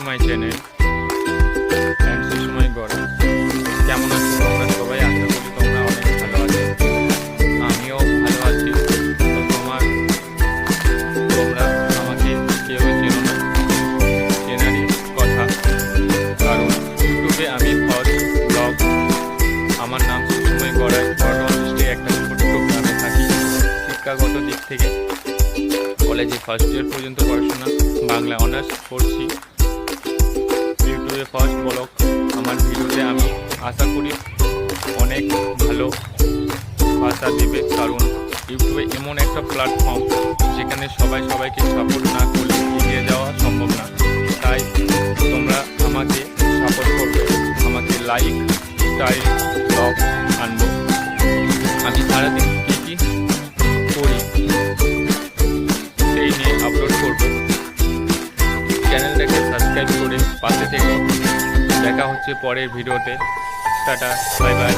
My channel and Sushmoy গড়। কেমন আছো তোমরা সবাই? আশা করি তোমরা অনেক ভালো আছো, আমিও ভালো আছি। তো তোমরা আমাকে কেউ চেনো না, চেনারই কথা, কারণ ইউটিউবে আমি ফার্স্ট ব্লগ। আমার নাম সুষময় গড়াই। বর্ধমান ডিস্ট্রিক্টে একটা ছোট্ট গ্রামে থাকি। শিক্ষাগত দিক থেকে কলেজে ফার্স্ট ইয়ার পর্যন্ত পড়াশোনা, বাংলা অনার্স করছি। ইউটিউবে ফার্স্ট ব্লগ আমার ভিডিওতে আমি আশা করি অনেক ভালো ভাষা দেবে, কারণ ইউটিউবে এমন একটা প্ল্যাটফর্ম যেখানে সবাইকে সাপোর্ট না করলে এগিয়ে যাওয়া সম্ভব না। তাই তোমরা আমাকে সাপোর্ট করবে, আমাকে লাইক স্টাইল ব্লগ আনবো। আমি সারাদিন কী কী করি সেই নিয়ে আপলোড করবো। চ্যানেলটাকে সাবস্ক্রাইব করে পাশে থেকে। দেখা হচ্ছে পরের ভিডিওতে। Tata, bye bye.